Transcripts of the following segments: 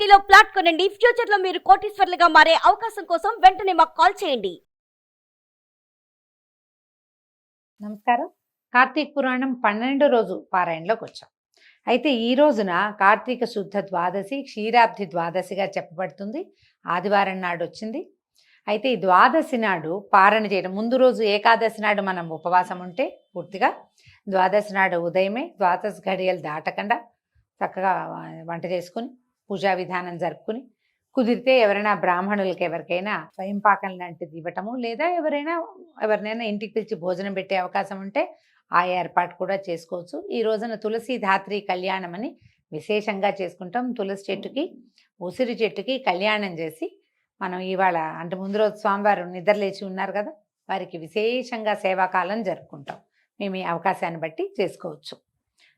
సిటీలో ప్లాట్ కొనండి. ఫ్యూచర్ లో మీరు కోటీశ్వర్లుగా మారే అవకాశం కోసం వెంటనే మాకు కాల్ చేయండి. నమస్కారం. కార్తీక పురాణం 12 రోజు పారాయణలోకి వచ్చాం. అయితే ఈ రోజున కార్తీక శుద్ధ ద్వాదశి క్షీరాబ్ది ద్వాదశిగా చెప్పబడుతుంది. ఆదివారం నాడు వచ్చింది. అయితే ఈ ద్వాదశి నాడు పారణ చేయడం, ముందు రోజు ఏకాదశి నాడు మనం ఉపవాసం ఉంటే పూర్తిగా ద్వాదశి నాడు ఉదయమే ద్వాదశి ఘడియలు దాటకుండా చక్కగా వంట చేసుకుని పూజా విధానం జరుపుకుని, కుదిరితే ఎవరైనా బ్రాహ్మణులకి ఎవరికైనా స్వయం పాకం లాంటిది ఇవ్వటము, లేదా ఎవరినైనా ఇంటికి పిలిచి భోజనం పెట్టే అవకాశం ఉంటే ఆ ఏర్పాటు కూడా చేసుకోవచ్చు. ఈ రోజున తులసి ధాత్రి కళ్యాణం అని విశేషంగా చేసుకుంటాం. తులసి చెట్టుకి ఉసిరి చెట్టుకి కళ్యాణం చేసి మనం ఇవాళ అంటే ముందు రోజు స్వామివారు నిద్రలేచి ఉన్నారు కదా, వారికి విశేషంగా సేవాకాలం జరుపుకుంటాం. మేము ఈ అవకాశాన్ని బట్టి చేసుకోవచ్చు.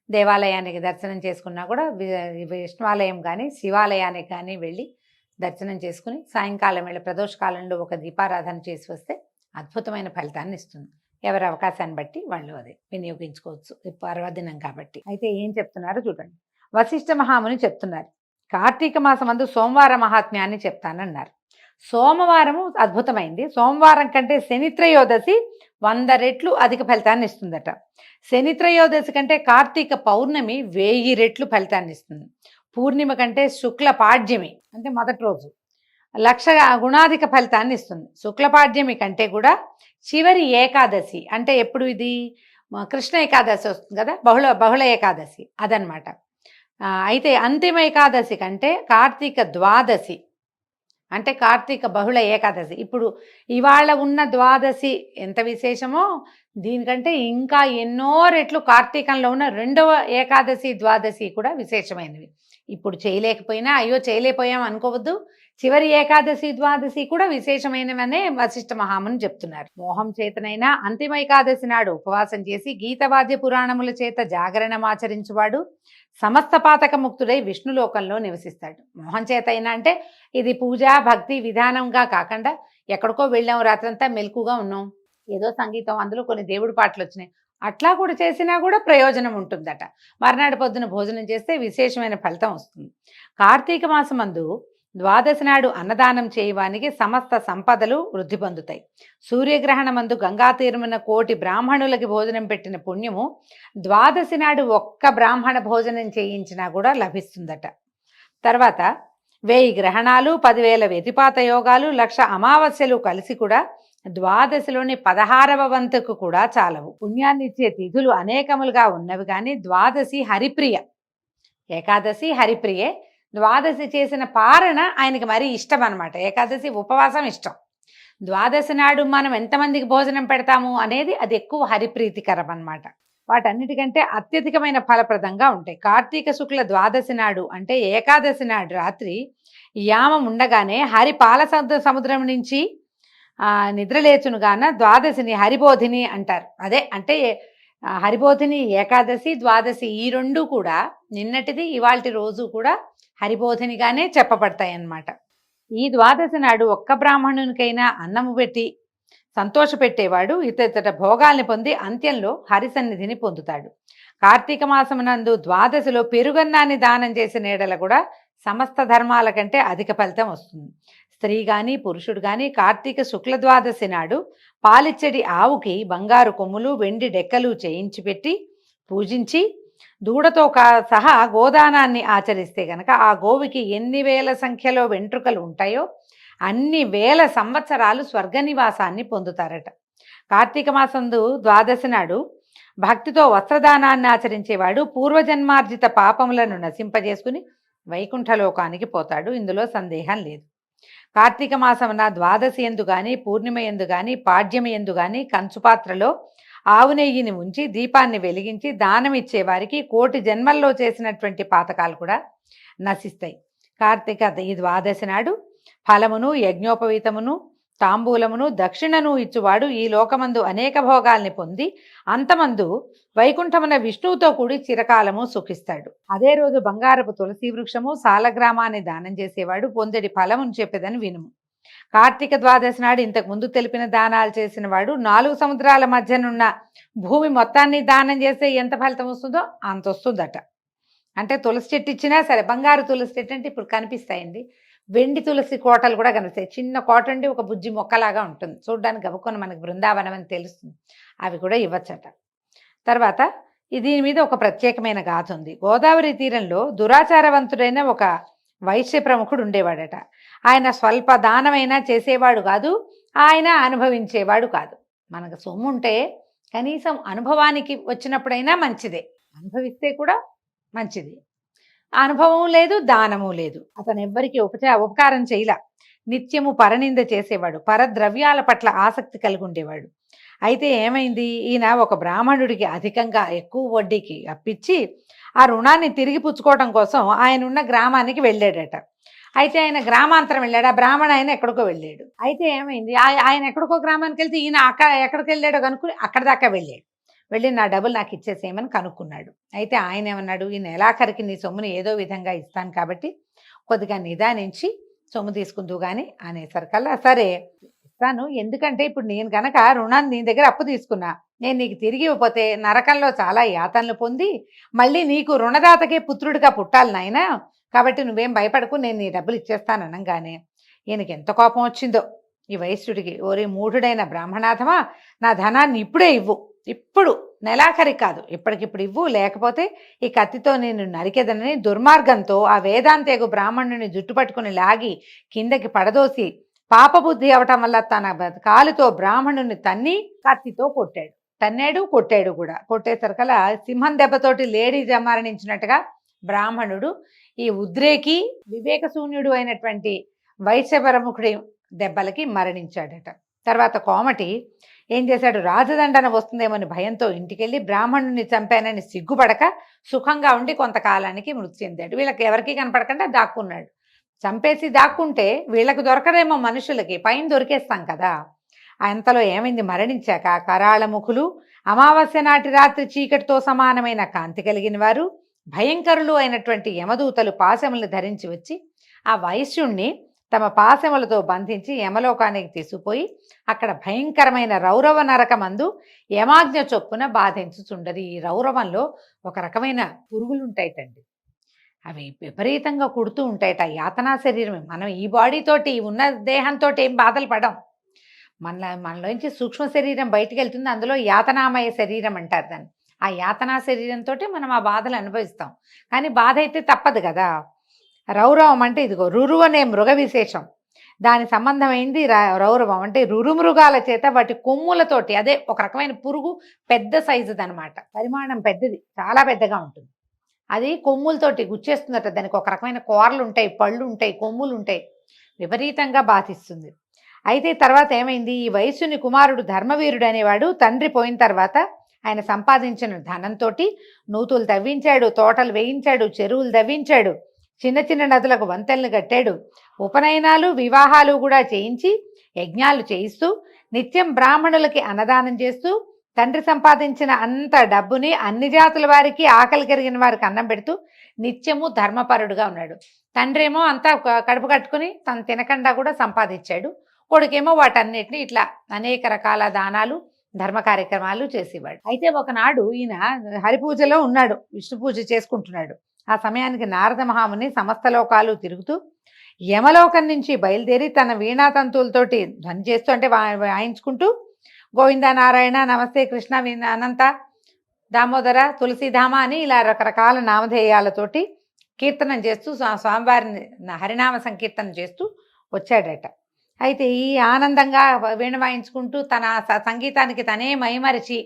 దేవాలయానికి దర్శనం చేసుకున్నా కూడా విష్ణువాలయం కానీ శివాలయానికి కానీ వెళ్ళి దర్శనం చేసుకుని సాయంకాలం వేళ ప్రదోషకాలంలో ఒక దీపారాధన చేసి వస్తే అద్భుతమైన ఫలితాన్ని ఇస్తుంది. ఎవరి అవకాశాన్ని బట్టి వాళ్ళు అది వినియోగించుకోవచ్చు. పర్వదినం కాబట్టి. అయితే ఏం చెప్తున్నారో చూడండి. వశిష్ఠ మహాముని చెప్తున్నారు, కార్తీక మాసమందు సోమవార మహాత్మ్యాన్ని చెప్తానన్నారు. సోమవారము అద్భుతమైంది. సోమవారం కంటే శనిత్రయోదశి 100 రెట్లు అధిక ఫలితాన్ని ఇస్తుందట. శనిత్రయోదశి కంటే కార్తీక పౌర్ణమి 1000 రెట్లు ఫలితాన్ని ఇస్తుంది. పూర్ణిమ కంటే శుక్ల పాడ్యమి అంటే మొదటి రోజు 1,00,000 గుణాధిక ఫలితాన్ని ఇస్తుంది. శుక్లపాడ్యమి కంటే కూడా చివరి ఏకాదశి అంటే ఎప్పుడు ఇది కృష్ణ ఏకాదశి వస్తుంది కదా, బహుళ ఏకాదశి అదనమాట. అయితే అంతిమ ఏకాదశి కంటే కార్తీక ద్వాదశి అంటే కార్తీక బహుళ ఏకాదశి. ఇప్పుడు ఇవాళ ఉన్న ద్వాదశి ఎంత విశేషమో దీనికంటే ఇంకా ఎన్నో రెట్లు కార్తీకంలో ఉన్న 2వ ఏకాదశి ద్వాదశి కూడా విశేషమైనవి. ఇప్పుడు చేయలేకపోయినా అయ్యో చేయలేకపోయాం అనుకోవద్దు. చివరి ఏకాదశి ద్వాదశి కూడా విశేషమైనవనే వశిష్ఠ మహాముని చెప్తున్నారు. మోహం చేతనైనా అంతిమ ఏకాదశి నాడు ఉపవాసం చేసి గీతవాద్య పురాణముల చేత జాగరణమాచరించువాడు సమస్త పాతక ముక్తుడై విష్ణులోకంలో నివసిస్తాడు. మోహం చేత అయినా అంటే ఇది పూజ భక్తి విధానంగా కాకుండా ఎక్కడికో వెళ్ళాం, రాత్రంతా మెలకుగా ఉన్నాం, ఏదో సంగీతం అందులో కొన్ని దేవుడి పాటలు వచ్చినాయి, అట్లా కూడా చేసినా కూడా ప్రయోజనం ఉంటుందట. మర్నాడు పొద్దున భోజనం చేస్తే విశేషమైన ఫలితం వస్తుంది. కార్తీక మాసమందు ద్వాదశి నాడు అన్నదానం చేయవానికి సమస్త సంపదలు వృద్ధి పొందుతాయి. సూర్యగ్రహణమందు గంగా తీరమున 1,000,000 బ్రాహ్మణులకి భోజనం పెట్టిన పుణ్యము ద్వాదశి నాడు ఒక్క బ్రాహ్మణ భోజనం చేయించినా కూడా లభిస్తుందట. తర్వాత 1000 గ్రహణాలు, 10,000 వ్యతిపాత యోగాలు, 1,00,000 అమావాస్యలు కలిసి కూడా ద్వాదశిలోని 16వ వంతుకు కూడా చాలవు. పుణ్యాన్నిచ్చే తిథులు అనేకములుగా ఉన్నవి కానీ ద్వాదశి హరిప్రియ. ఏకాదశి హరిప్రియే, ద్వాదశి చేసిన పారణ ఆయనకి మరీ ఇష్టం అనమాట. ఏకాదశి ఉపవాసం ఇష్టం. ద్వాదశి నాడు మనం ఎంతమందికి భోజనం పెడతాము అనేది అది ఎక్కువ హరిప్రీతికరం అనమాట. వాటన్నిటికంటే అత్యధికమైన ఫలప్రదంగా ఉంటాయి. కార్తీక శుక్ల ద్వాదశి నాడు అంటే ఏకాదశి నాడు రాత్రి యామం ఉండగానే హరి పాల సముద్రం నుంచి నిద్రలేచునుగాన ద్వాదశిని హరిబోధిని అంటారు. అదే అంటే హరిబోధిని ఏకాదశి ద్వాదశి ఈ 2 కూడా నిన్నటిది ఇవాల్టి రోజు కూడా హరిబోధినిగానే చెప్పబడతాయి అన్నమాట. ఈ ద్వాదశి నాడు ఒక్క బ్రాహ్మణునికైనా అన్నము పెట్టి సంతోషపెట్టేవాడు ఇతర భోగాల్ని పొంది అంత్యంలో హరిసన్నిధిని పొందుతాడు. కార్తీక మాసమునందు ద్వాదశిలో పెరుగన్నాన్ని దానం చేసిన ఎడల కూడా సమస్త ధర్మాల కంటే అధిక ఫలితం వస్తుంది. స్త్రీ కానీ పురుషుడు కానీ కార్తీక శుక్ల ద్వాదశి నాడు పాలిచ్చడి ఆవుకి బంగారు కొమ్ములు వెండి డెక్కలు చేయించి పెట్టి పూజించి దూడతో సహా గోదానాన్ని ఆచరిస్తే గనక ఆ గోవికి ఎన్ని వేల సంఖ్యలో వెంట్రుకలు ఉంటాయో అన్ని వేల సంవత్సరాలు స్వర్గనివాసాన్ని పొందుతారట. కార్తీక మాసందు ద్వాదశి నాడు భక్తితో వస్త్రదానాన్ని ఆచరించేవాడు పూర్వజన్మార్జిత పాపములను నశింపజేసుకుని వైకుంఠలోకానికి పోతాడు. ఇందులో సందేహం లేదు. కార్తీక మాసమున ద్వాదశి ఎందు కానీ పూర్ణిమ ఎందు కానీ పాడ్యమి ఎందు కానీ కంచుపాత్రలో ఆవు నెయ్యిని ఉంచి దీపాన్ని వెలిగించి దానం ఇచ్చే వారికి 1,00,000 జన్మల్లో చేసినటువంటి పాతకాలు కూడా నశిస్తాయి. కార్తీక ఈ ద్వాదశి నాడు ఫలమును యజ్ఞోపవీతమును తాంబూలమును దక్షిణను ఇచ్చువాడు ఈ లోకమందు అనేక భోగాల్ని పొంది అంతమందు వైకుంఠమున విష్ణువుతో కూడి చిరకాలము సుఖిస్తాడు. అదే రోజు బంగారపు తులసి వృక్షము సాలగ్రామాన్ని దానం చేసేవాడు పొందడి ఫలమును చెప్పేదని వినుము. కార్తీక ద్వాదశి నాడు ఇంతకు ముందు తెలిపిన దానాలు చేసిన వాడు 4 సముద్రాల మధ్యనున్న భూమి మొత్తాన్ని దానం చేస్తే ఎంత ఫలితం వస్తుందో అంత వస్తుందట. అంటే తులసి చెట్టు ఇచ్చినా సరే, బంగారు తులసి చెట్టు అంటే ఇప్పుడు కనిపిస్తాయండి, వెండి తులసి కోటలు కూడా కనిపిస్తాయి. చిన్న కోట అండి, ఒక బుజ్జి మొక్కలాగా ఉంటుంది, చూడడానికి గబుకొని మనకి బృందావనం అని తెలుస్తుంది. అవి కూడా ఇవ్వచ్చట. తర్వాత దీని మీద ఒక ప్రత్యేకమైన గాథ ఉంది. గోదావరి తీరంలో దురాచారవంతుడైన ఒక వైశ్య ప్రముఖుడు ఉండేవాడట. ఆయన స్వల్ప దానమైనా చేసేవాడు కాదు, ఆయన అనుభవించేవాడు కాదు. మనకు సొమ్ము ఉంటే కనీసం అనుభవానికి వచ్చినప్పుడైనా మంచిదే, అనుభవిస్తే కూడా మంచిది. అనుభవం లేదు, దానము లేదు. అతను ఎవ్వరికి ఉపకారం చేయలా. నిత్యము పరనింద చేసేవాడు, పరద్రవ్యాల పట్ల ఆసక్తి కలిగి ఉండేవాడు. అయితే ఏమైంది, ఈయన ఒక బ్రాహ్మణుడికి అధికంగా ఎక్కువ వడ్డీకి అప్పిచ్చి ఆ రుణాన్ని తిరిగి పుచ్చుకోవడం కోసం ఆయన ఉన్న గ్రామానికి వెళ్ళాడట. అయితే ఆయన గ్రామాంతరం వెళ్ళాడు, ఆ బ్రాహ్మణ ఆయన ఎక్కడికో వెళ్ళాడు. అయితే ఏమైంది, ఆయన ఎక్కడికో గ్రామానికి వెళ్తే ఈయన ఎక్కడికి వెళ్ళాడో కనుక్కుని అక్కడి దాకా వెళ్ళి నా డబ్బులు నాకు ఇచ్చేసేయమని కనుక్కున్నాడు. అయితే ఆయన ఏమన్నాడు, ఈ నెలాఖరికి నీ సొమ్ముని ఏదో విధంగా ఇస్తాను కాబట్టి కొద్దిగా నిదానించి సొమ్ము తీసుకుందు కానీ అనేసరికల్లా సరే ఇస్తాను, ఎందుకంటే ఇప్పుడు నేను గనక రుణాన్ని నీ దగ్గర అప్పు తీసుకున్నా, నేను నీకు తిరిగి ఇవ్వకపోతే నరకంలో చాలా యాతనలు పొంది మళ్ళీ నీకు రుణదాతకే పుత్రుడిగా పుట్టాలి నాయనా, కాబట్టి నువ్వేం భయపడకు, నేను నీ డబ్బులు ఇచ్చేస్తాను అనగానే ఈయనకి ఎంత కోపం వచ్చిందో ఈ వైశ్యుడికి. ఓరే మూఢుడైన బ్రాహ్మణాథమా, నా ధనాన్ని ఇప్పుడే ఇవ్వు, ఇప్పుడు నెలాఖరి కాదు, ఇప్పటికిప్పుడు ఇవ్వు, లేకపోతే ఈ కత్తితో నేను నరికెదనని దుర్మార్గంతో ఆ వేదాంతేగు బ్రాహ్మణుని జుట్టుపట్టుకుని లాగి కిందకి పడదోసి పాపబుద్ధి అవటం వల్ల తన కాలుతో బ్రాహ్మణుని తన్ని కత్తితో కొట్టాడు కూడా. కొట్టేసరికలా సింహం దెబ్బతోటి లేడీ మరణించినట్టుగా బ్రాహ్మణుడు ఈ ఉద్రేకి వివేకశూన్యుడు అయినటువంటి వైశ్య ప్రముఖుడి దెబ్బలకి మరణించాడట. తర్వాత కోమటి ఏం చేశాడు, రాజదండన వస్తుందేమని భయంతో ఇంటికెళ్ళి బ్రాహ్మణుని చంపానని సిగ్గుపడక సుఖంగా ఉండి కొంతకాలానికి మృతి చెందాడు. వీళ్ళకి ఎవరికి కనపడకుండా దాక్కున్నాడు. చంపేసి దాక్కుంటే వీళ్ళకు దొరకదేమో, మనుషులకి పైన దొరికేస్తాం కదా. అంతలో ఏమైంది, మరణించాక కరాళముఖులు, అమావాస్య నాటి రాత్రి చీకటితో సమానమైన కాంతి కలిగిన వారు, భయంకరులు అయినటువంటి యమదూతలు పాశములను ధరించి వచ్చి ఆ వైశ్యుణ్ణి తమ పాశములతో బంధించి యమలోకానికి తీసుకుపోయి అక్కడ భయంకరమైన రౌరవ నరకమందు యమాజ్ఞ చొప్పున బాధించుచుండది. ఈ రౌరవంలో ఒక రకమైన పురుగులు ఉంటాయిటండి, అవి విపరీతంగా కుడుతూ ఉంటాయట. యాతనా శరీరం, మనం ఈ బాడీతోటి ఉన్న దేహంతో ఏం బాధలు పడం, మనలోంచి సూక్ష్మ శరీరం బయటికి వెళ్తుంది, అందులో యాతనామయ శరీరం అంటారు దాన్ని. ఆ యాతనా శరీరంతో మనం ఆ బాధలు అనుభవిస్తాం, కానీ బాధ అయితే తప్పదు కదా. రౌరవం అంటే ఇదిగో రురు అనే మృగ విశేషం, దాని సంబంధమైంది రౌరవం అంటే రురుమృగాల చేత వాటి కొమ్ములతోటి, అదే ఒక రకమైన పురుగు, పెద్ద సైజుది అనమాట, పరిమాణం పెద్దది, చాలా పెద్దగా ఉంటుంది. అది కొమ్ములతోటి గుచ్చేస్తుందట, దానికి ఒక రకమైన కూరలు ఉంటాయి, పళ్ళు ఉంటాయి, కొమ్ములు ఉంటాయి, విపరీతంగా బాధిస్తుంది. అయితే తర్వాత ఏమైంది, ఈ వయస్సుని కుమారుడు ధర్మవీరుడు అనేవాడు తండ్రి పోయిన తర్వాత ఆయన సంపాదించిన ధనంతో నూతులు తవ్వించాడు, తోటలు వేయించాడు, చెరువులు తవ్వించాడు, చిన్న చిన్న నదులకు వంతెనలు కట్టాడు, ఉపనయనాలు వివాహాలు కూడా చేయించి యజ్ఞాలు చేయిస్తూ నిత్యం బ్రాహ్మణులకి అన్నదానం చేస్తూ తండ్రి సంపాదించిన అంత డబ్బుని అన్ని జాతుల వారికి, ఆకలి కలిగిన వారికి అన్నం పెడుతూ నిత్యము ధర్మపరుడుగా ఉన్నాడు. తండ్రి ఏమో అంతా కడుపు కట్టుకుని తను తినకుండా కూడా సంపాదించాడు, కొడుకేమో వాటన్నిటిని ఇట్లా అనేక రకాల దానాలు ధర్మ కార్యక్రమాలు చేసేవాడు. అయితే ఒకనాడు ఈయన హరిపూజలో ఉన్నాడు, విష్ణు పూజ చేసుకుంటున్నాడు. ఆ సమయానికి నారద మహాముని సమస్త లోకాలు తిరుగుతూ యమలోకం నుంచి బయలుదేరి తన వీణాతంతువులతోటి ధ్వని చేస్తూ, అంటే వాయించుకుంటూ గోవింద నారాయణ నమస్తే కృష్ణ అనంత దామోదర తులసీధామ అని ఇలా రకరకాల నామధేయాలతోటి కీర్తనం చేస్తూ స్వామివారిని హరినామ సంకీర్తన చేస్తూ వచ్చాడట. అయితే ఈ ఆనందంగా వీణ వాయించుకుంటూ తన సంగీతానికి తనే మైమరిచి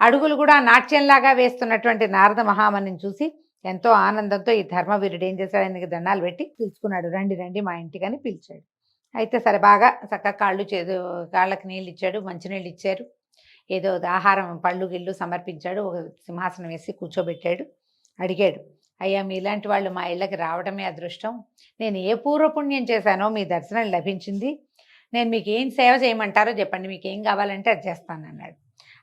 అడుగులు కూడా నాట్యంలాగా వేస్తున్నటువంటి నారద మహామునిని చూసి ఎంతో ఆనందంతో ఈ ధర్మవీరుడు ఏం చేశాడు, ఆయనకి దండాలు పెట్టి పిలుచుకున్నాడు, రండి రండి మా ఇంటికి అని పిలిచాడు. అయితే సరే బాగా చక్కగా కాళ్ళకి నీళ్ళు ఇచ్చాడు, మంచినీళ్ళు ఇచ్చారు, ఏదో ఆహారం పళ్ళు గిళ్ళు సమర్పించాడు, ఒక సింహాసనం వేసి కూర్చోబెట్టాడు. అడిగాడు, అయ్యా మీలాంటి వాళ్ళు మా ఇళ్ళకి రావడమే అదృష్టం, నేను ఏ పూర్వపుణ్యం చేశానో మీ దర్శనం లభించింది, నేను మీకు ఏం సేవ చేయమంటారో చెప్పండి, మీకు ఏం కావాలంటే అది చేస్తానన్నాడు.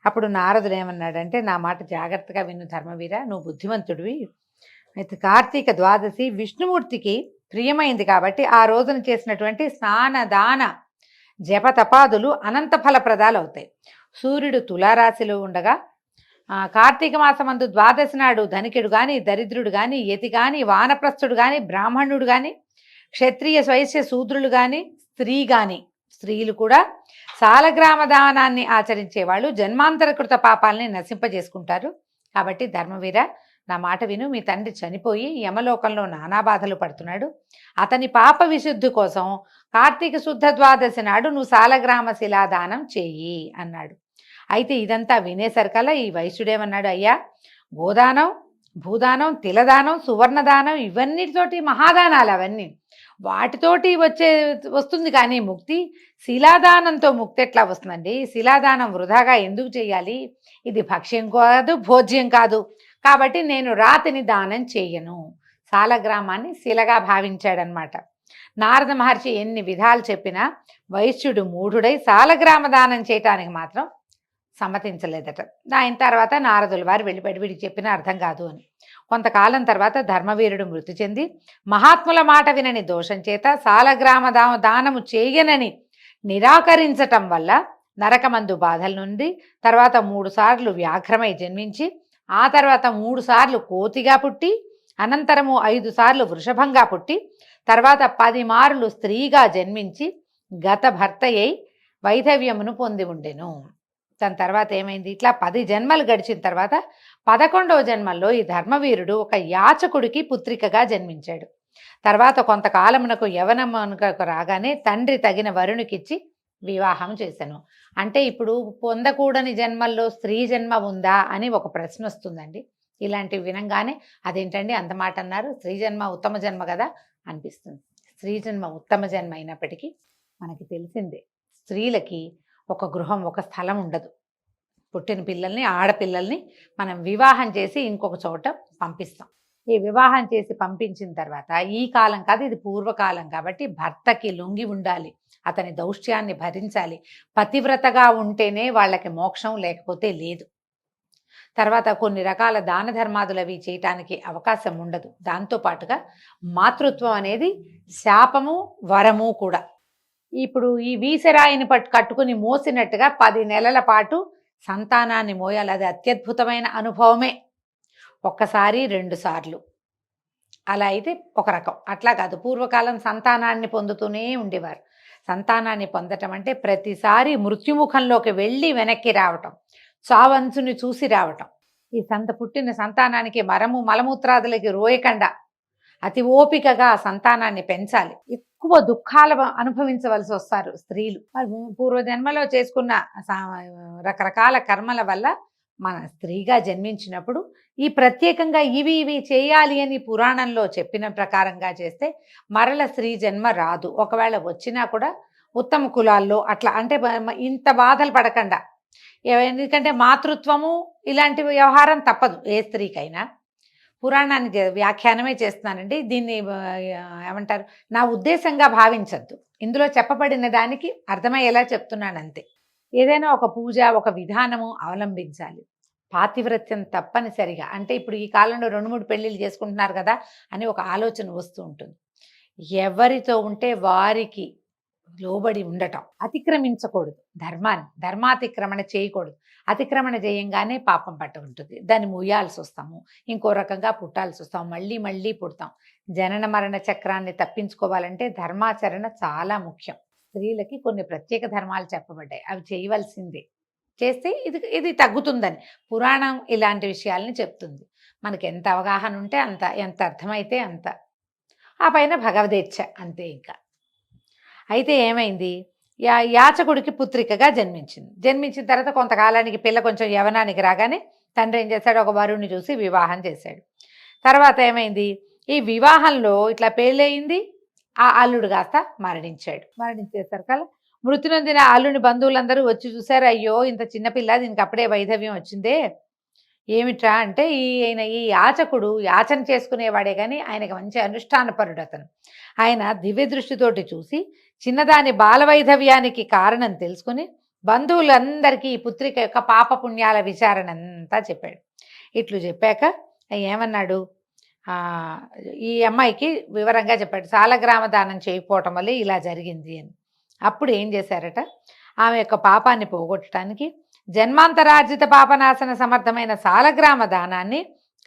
అప్పుడు నారదుడు ఏమన్నాడంటే, నా మాట జాగ్రత్తగా విను ధర్మవీర, నువ్వు బుద్ధిమంతుడివి. అయితే కార్తీక ద్వాదశి విష్ణుమూర్తికి ప్రియమైంది కాబట్టి ఆ రోజున చేసినటువంటి స్నాన దాన జపతపాదులు అనంత ఫలప్రదాలు అవుతాయి. సూర్యుడు తులారాశిలో ఉండగా కార్తీక మాసమందు ద్వాదశి నాడు ధనికుడు గాని, దరిద్రుడు గాని, యతి గాని, వానప్రస్థుడు గాని, బ్రాహ్మణుడు గాని, క్షత్రియ వైశ్య శూద్రులు గాని, స్త్రీ గాని, స్త్రీలు కూడా సాలగ్రామ దానాన్ని ఆచరించే వాళ్ళు జన్మాంతరకృత పాపాలని నశింపజేసుకుంటారు. కాబట్టి ధర్మవీర, నా మాట విను. మీ తండ్రి చనిపోయి యమలోకంలో నానా బాధలు పడుతున్నాడు. అతని పాప విశుద్ధి కోసం కార్తీక శుద్ధ ద్వాదశి నాడు నువ్వు సాలగ్రామ శిలాదానం చెయ్యి అన్నాడు. అయితే ఇదంతా వినేసరికల్లా ఈ వైశ్యుడేమన్నాడు, అయ్యా, గోదానం, భూదానం, తిలదానం, సువర్ణదానం, ఇవన్నిటితోటి మహాదానాలు అవన్నీ, వాటితోటి వస్తుంది కానీ ముక్తి శిలాదానంతో ముక్తి ఎట్లా వస్తుందండి? శిలాదానం వృధాగా ఎందుకు చేయాలి? ఇది భక్ష్యం కాదు, భోజ్యం కాదు. కాబట్టి నేను రాతిని దానం చేయను. సాలగ్రామాన్ని శిలగా భావించాడనమాట. నారద మహర్షి ఎన్ని విధాలు చెప్పినా వైశ్యుడు మూఢుడై సాలగ్రామ దానం చేయటానికి మాత్రం సమ్మతించలేదట. ఆయన తర్వాత నారదుల వారు వెళ్ళిపెట్టి వీడికి చెప్పినా అర్థం కాదు అని. కొంతకాలం తర్వాత ధర్మవీరుడు మృతి చెంది మహాత్ముల మాట వినని దోషం చేత సాలగ్రామ దానము చేయనని నిరాకరించటం వల్ల నరకమందు బాధల నుండి తర్వాత 3 సార్లు వ్యాఘ్రమై జన్మించి, ఆ తర్వాత 3 సార్లు కోతిగా పుట్టి, అనంతరము 5 సార్లు వృషభంగా పుట్టి, తర్వాత 10 మార్లు స్త్రీగా జన్మించి గత భర్తయ్యి వైధవ్యమును పొంది ఉండెను. దాని తర్వాత ఏమైంది? ఇట్లా 10 జన్మలు గడిచిన తర్వాత 11వ జన్మల్లో ఈ ధర్మవీరుడు ఒక యాచకుడికి పుత్రికగా జన్మించాడు. తర్వాత కొంతకాలమునకు యవనమునకు రాగానే తండ్రి తగిన వరునికిచ్చి వివాహం చేశాను. అంటే ఇప్పుడు పొందకూడని జన్మల్లో స్త్రీ జన్మ ఉందా అని ఒక ప్రశ్న వస్తుందండి. ఇలాంటివి వినంగానే అదేంటండి అంత మాట అన్నారు, స్త్రీ జన్మ ఉత్తమ జన్మ కదా అనిపిస్తుంది. స్త్రీ జన్మ ఉత్తమ జన్మ అయినప్పటికీ మనకి తెలిసిందే, స్త్రీలకి ఒక గృహం, ఒక స్థలం ఉండదు. పుట్టిన పిల్లల్ని, ఆడపిల్లల్ని మనం వివాహం చేసి ఇంకొక చోట పంపిస్తాం. ఈ వివాహం చేసి పంపించిన తర్వాత ఈ కాలం కాదు, ఇది పూర్వకాలం కాబట్టి భర్తకి లొంగి ఉండాలి, అతని దౌష్ట్యాన్ని భరించాలి. పతివ్రతగా ఉంటేనే వాళ్ళకి మోక్షం, లేకపోతే లేదు. తర్వాత కొన్ని రకాల దాన ధర్మాదులు అవి చేయటానికి అవకాశం ఉండదు. దాంతోపాటుగా మాతృత్వం అనేది శాపము, వరము కూడా. ఇప్పుడు ఈ వీసరాయిని కట్టుకుని మోసినట్టుగా 10 నెలల పాటు సంతానాన్ని మోయాలి. అది అత్యద్భుతమైన అనుభవమే. ఒక్కసారి 2 సార్లు అలా అయితే ఒక రకం. అట్లా కాదు, పూర్వకాలం సంతానాన్ని పొందుతూనే ఉండేవారు. సంతానాన్ని పొందటం అంటే ప్రతిసారి మృత్యుముఖంలోకి వెళ్ళి వెనక్కి రావటం, చావంచుని చూసి రావటం. ఈ పుట్టిన సంతానానికి మలమూత్రాదులకి రోయకుండా అతి ఓపికగా సంతానాన్ని పెంచాలి. ఎక్కువ దుఃఖాలు అనుభవించవలసి వస్తారు స్త్రీలు. పూర్వజన్మలో చేసుకున్న రకరకాల కర్మల వల్ల మన స్త్రీగా జన్మించినప్పుడు ఈ ప్రత్యేకంగా ఇవి చేయాలి అని పురాణంలో చెప్పిన ప్రకారంగా చేస్తే మరల స్త్రీ జన్మ రాదు. ఒకవేళ వచ్చినా కూడా ఉత్తమ కులాల్లో అట్లా, అంటే ఇంత బాధలు పడకుండా. ఎందుకంటే మాతృత్వము ఇలాంటి వ్యవహారం తప్పదు ఏ స్త్రీకైనా. పురాణానికి వ్యాఖ్యానమే చేస్తున్నానండి. దీన్ని ఏమంటారు, నా ఉద్దేశంగా భావించద్దు. ఇందులో చెప్పబడిన దానికి అర్థమయ్యేలా చెప్తున్నాను అంతే. ఏదైనా ఒక పూజ, ఒక విధానము అవలంబించాలి. పాతివ్రత్యం తప్పనిసరిగా. అంటే ఇప్పుడు ఈ కాలంలో 2-3 పెళ్ళిళ్ళు చేసుకుంటున్నారు కదా అని ఒక ఆలోచన వస్తూ ఉంటుంది. ఎవరితో ఉంటే వారికి లోబడి ఉండటం, అతిక్రమించకూడదు. ధర్మాతిక్రమణ చేయకూడదు. అతిక్రమణ చేయంగానే పాపం పట్టుకుంటుంది. దాన్ని ముయ్యాల్సి వస్తాము, ఇంకో రకంగా పుట్టాల్సి వస్తాము, మళ్ళీ మళ్ళీ పుడతాం. జనన మరణ చక్రాన్ని తప్పించుకోవాలంటే ధర్మాచరణ చాలా ముఖ్యం. స్త్రీలకి కొన్ని ప్రత్యేక ధర్మాలు చెప్పబడ్డాయి, అవి చేయవలసిందే. చేస్తే ఇది తగ్గుతుందని పురాణం ఇలాంటి విషయాల్ని చెప్తుంది. మనకి ఎంత అవగాహన ఉంటే అంత, ఎంత అర్థమైతే అంత. ఆ పైన భగవదేచ్ఛ అంతే. ఇంకా అయితే ఏమైంది, యాచకుడికి పుత్రికగా జన్మించిన తర్వాత కొంతకాలానికి పిల్ల కొంచెం యవనానికి రాగానే తండ్రి ఏం చేశాడు, ఒక వరుణ్ణి చూసి వివాహం చేశాడు. తర్వాత ఏమైంది, ఈ వివాహంలో ఇట్లా పెళ్ళయింది, ఆ అల్లుడు కాస్త మరణించేసరికల్లా మృతి నొందిన అల్లుని బంధువులందరూ వచ్చి చూశారు. అయ్యో, ఇంత చిన్నపిల్ల, దీనికి అప్పుడే వైధవ్యం వచ్చిందే, ఏమిట్రా అంటే ఈ యాచకుడు యాచన చేసుకునేవాడే కానీ ఆయనకి మంచి అనుష్ఠానపరుడు. ఆయన దివ్య దృష్టితోటి చూసి చిన్నదాని బాలవైధవ్యానికి కారణం తెలుసుకుని బంధువులందరికీ ఈ పుత్రిక యొక్క పాపపుణ్యాల విచారణ అంతా చెప్పాడు. ఇట్లు చెప్పాక ఏమన్నాడు, ఈ అమ్మాయికి వివరంగా చెప్పాడు, సాలగ్రామ దానం చేయకపోవటం వల్లే ఇలా జరిగింది అని. అప్పుడు ఏం చేశారట, ఆమె యొక్క పాపాన్ని పోగొట్టడానికి జన్మాంతరార్జిత పాపనాశన సమర్థమైన సాలగ్రామ దానాన్ని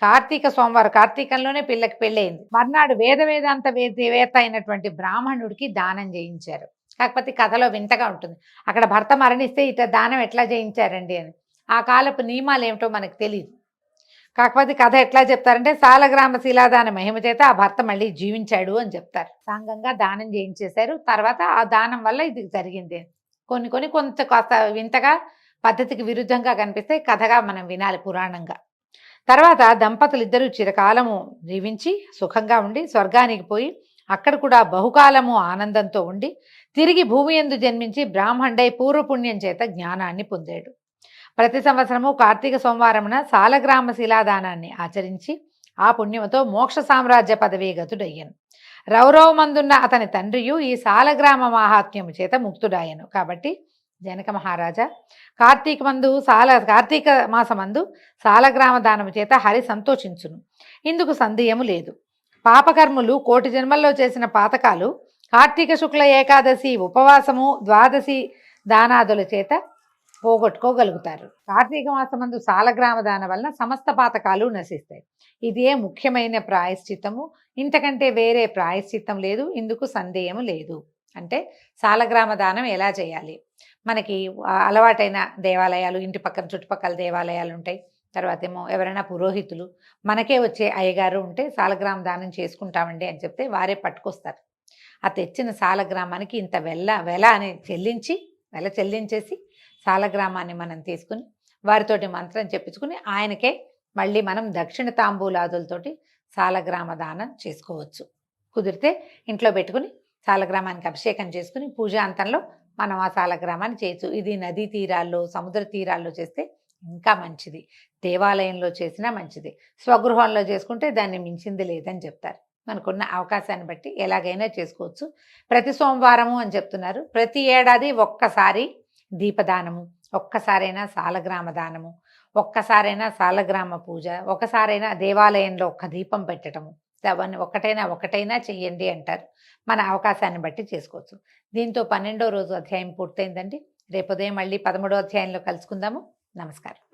కార్తీక సోమవారం, కార్తీకంలోనే పిల్లకి పెళ్ళయింది, మర్నాడు వేదాంత వేత్త అయినటువంటి బ్రాహ్మణుడికి దానం చేయించారు. కాకపోతే కథలో వింతగా ఉంటుంది. అక్కడ భర్త మరణిస్తే ఇట దానం ఎట్లా చేయించారండి అని. ఆ కాలపు నియమాలు ఏమిటో మనకు తెలియదు. కాకపోతే కథ ఎట్లా చెప్తారంటే సాలగ్రామ శిలాదాన మహిమ చేత ఆ భర్త మళ్ళీ జీవించాడు అని చెప్తారు. సాంగంగా దానం చేయించేశారు. తర్వాత ఆ దానం వల్ల ఇది జరిగింది. కొంత కాస్త వింతగా పద్ధతికి విరుద్ధంగా కనిపిస్తే కథగా మనం వినాలి పురాణంగా. తర్వాత దంపతులు ఇద్దరూ చిరకాలము జీవించి సుఖంగా ఉండి స్వర్గానికి పోయి అక్కడ కూడా బహుకాలము ఆనందంతో ఉండి తిరిగి భూమి యందు జన్మించి బ్రాహ్మణుడై పూర్వపుణ్యం చేత జ్ఞానాన్ని పొందాడు. ప్రతి సంవత్సరము కార్తీక సోమవారమున సాలగ్రామ శిలాదానాన్ని ఆచరించి ఆ పుణ్యముతో మోక్ష సామ్రాజ్య పదవీ గతుడయ్యను. రౌరవమందున్న అతని తండ్రియు ఈ సాలగ్రామ మాహాత్మ్యము చేత ముక్తుడాయను. కాబట్టి జనక మహారాజా, కార్తీక మాసమందు సాలగ్రామ దానము చేత హరి సంతోషించును. ఇందుకు సందేహము లేదు. పాపకర్ములు కోటి జన్మల్లో చేసిన పాతకాలు కార్తీక శుక్ల ఏకాదశి ఉపవాసము ద్వాదశి దానాదుల చేత పోగొట్టుకోగలుగుతారు. కార్తీక మాసమందు సాలగ్రామ దాన వలన సమస్త పాతకాలు నశిస్తాయి. ఇదే ముఖ్యమైన ప్రాయశ్చిత్తము. ఇంతకంటే వేరే ప్రాయశ్చిత్తం లేదు. ఇందుకు సందేహము లేదు. అంటే సాలగ్రామ దానం ఎలా చేయాలి? మనకి అలవాటైన దేవాలయాలు, ఇంటి పక్కన చుట్టుపక్కల దేవాలయాలు ఉంటాయి. తర్వాత ఏమో ఎవరైనా పురోహితులు, మనకే వచ్చే అయ్యగారు ఉంటే సాలగ్రామ దానం చేసుకుంటామండి అని చెప్తే వారే పట్టుకొస్తారు. ఆ తెచ్చిన సాలగ్రామానికి ఇంత వెల అని చెల్లించేసి సాలగ్రామాన్ని మనం తీసుకుని వారితోటి మంత్రం చెప్పించుకుని ఆయనకే మళ్ళీ మనం దక్షిణ తాంబూలాదులతోటి సాలగ్రామ దానం చేసుకోవచ్చు. కుదిరితే ఇంట్లో పెట్టుకుని సాలగ్రామానికి అభిషేకం చేసుకుని పూజాంతంలో మనం ఆ సాలగ్రామాన్ని చేయొచ్చు. ఇది నదీ తీరాల్లో, సముద్ర తీరాల్లో చేస్తే ఇంకా మంచిది. దేవాలయంలో చేసినా మంచిది. స్వగృహంలో చేసుకుంటే దాన్ని మించింది లేదని చెప్తారు. మనకున్న అవకాశాన్ని బట్టి ఎలాగైనా చేసుకోవచ్చు. ప్రతి సోమవారము అని చెప్తున్నారు. ప్రతి ఏడాది ఒక్కసారి దీపదానము, ఒక్కసారైనా సాలగ్రామ దానము, ఒక్కసారైనా సాలగ్రామ పూజ, ఒకసారైనా దేవాలయంలో ఒక్క దీపం పెట్టడము, అవన్నీ ఒకటైనా చెయ్యండి అంటారు. మన అవకాశాన్ని బట్టి చేసుకోవచ్చు. దీంతో 12వ రోజు అధ్యాయం పూర్తయిందండి. రేపు ఉదయం మళ్ళీ 13వ అధ్యాయంలో కలుసుకుందాము. నమస్కారం.